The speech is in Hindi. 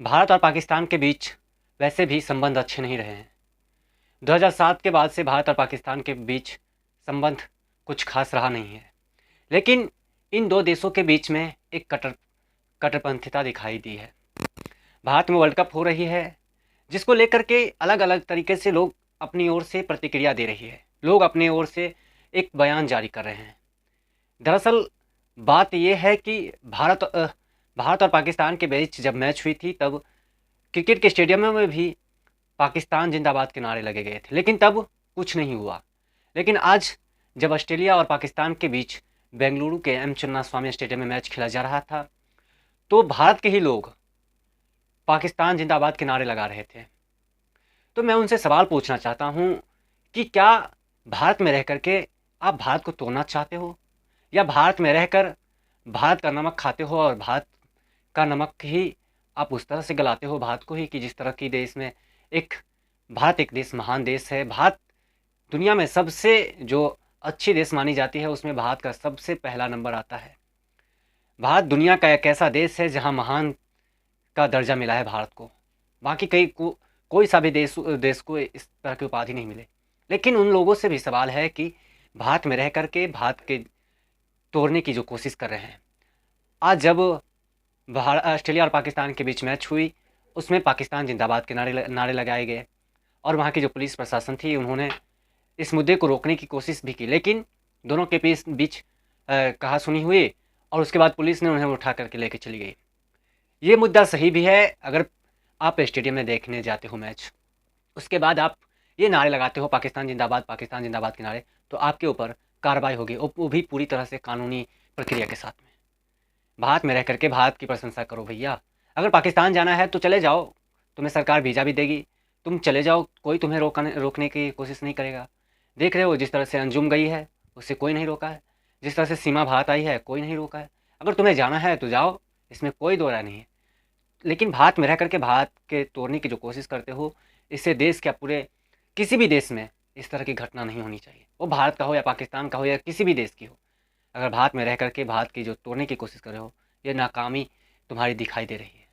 भारत और पाकिस्तान के बीच वैसे भी संबंध अच्छे नहीं रहे हैं। 2007 के बाद से भारत और पाकिस्तान के बीच संबंध कुछ खास रहा नहीं है। लेकिन इन दो देशों के बीच में एक कट्टरपंथीता दिखाई दी है। भारत में वर्ल्ड कप हो रही है, जिसको लेकर के अलग अलग तरीके से लोग अपनी ओर से प्रतिक्रिया दे रही है। लोग अपनी ओर से एक बयान जारी कर रहे हैं। दरअसल बात यह है कि भारत और पाकिस्तान के बीच जब मैच हुई थी, तब क्रिकेट के स्टेडियम में भी पाकिस्तान जिंदाबाद के नारे लगे गए थे, लेकिन तब कुछ नहीं हुआ। लेकिन आज जब ऑस्ट्रेलिया और पाकिस्तान के बीच बेंगलुरु के एम चिन्नास्वामी स्टेडियम में मैच खेला जा रहा था, तो भारत के ही लोग पाकिस्तान जिंदाबाद के नारे लगा रहे थे। तो मैं उनसे सवाल पूछना चाहता हूँ कि क्या भारत में रह करके आप भारत को तोड़ना चाहते हो, या भारत में रहकर भारत का नमक खाते हो और भारत का नमक ही आप उस तरह से गलाते हो भारत को ही कि जिस तरह की देश में एक भारत एक देश महान देश है। भारत दुनिया में सबसे जो अच्छी देश मानी जाती है, उसमें भारत का सबसे पहला नंबर आता है। भारत दुनिया का एक ऐसा देश है जहां महान का दर्जा मिला है भारत को। बाकी कोई सा भी देश को इस तरह की उपाधि नहीं मिले। लेकिन उन लोगों से भी सवाल है कि भारत में रह करके भारत के तोड़ने की जो कोशिश कर रहे हैं। आज जब ऑस्ट्रेलिया और पाकिस्तान के बीच मैच हुई, उसमें पाकिस्तान जिंदाबाद के नारे लगाए गए, और वहाँ की जो पुलिस प्रशासन थी, उन्होंने इस मुद्दे को रोकने की कोशिश भी की। लेकिन दोनों के बीच कहा सुनी हुई, और उसके बाद पुलिस ने उन्हें उठा करके लेके चली गई। ये मुद्दा सही भी है। अगर आप स्टेडियम में देखने जाते हो मैच, उसके बाद आप ये नारे लगाते हो पाकिस्तान जिंदाबाद के नारे, तो आपके ऊपर कार्रवाई होगी, और वो भी पूरी तरह से कानूनी प्रक्रिया के साथ में। भारत में रह करके भारत की प्रशंसा करो भैया। अगर पाकिस्तान जाना है तो चले जाओ, तुम्हें सरकार वीज़ा भी देगी, तुम चले जाओ, कोई तुम्हें रोकने की कोशिश नहीं करेगा। देख रहे हो जिस तरह से अंजुम गई है, उससे कोई नहीं रोका है। जिस तरह से सीमा भारत आई है, कोई नहीं रोका है। अगर तुम्हें जाना है तो जाओ, इसमें कोई दो राय नहीं है। लेकिन भारत में रह करके भारत के तोड़ने की जो कोशिश करते हो, इससे देश क्या पूरे किसी भी देश में इस तरह की घटना नहीं होनी चाहिए। वो भारत का हो या पाकिस्तान का हो या किसी भी देश की हो। अगर भारत में रह करके भारत की जो तोड़ने की कोशिश कर रहे हो, ये नाकामी तुम्हारी दिखाई दे रही है।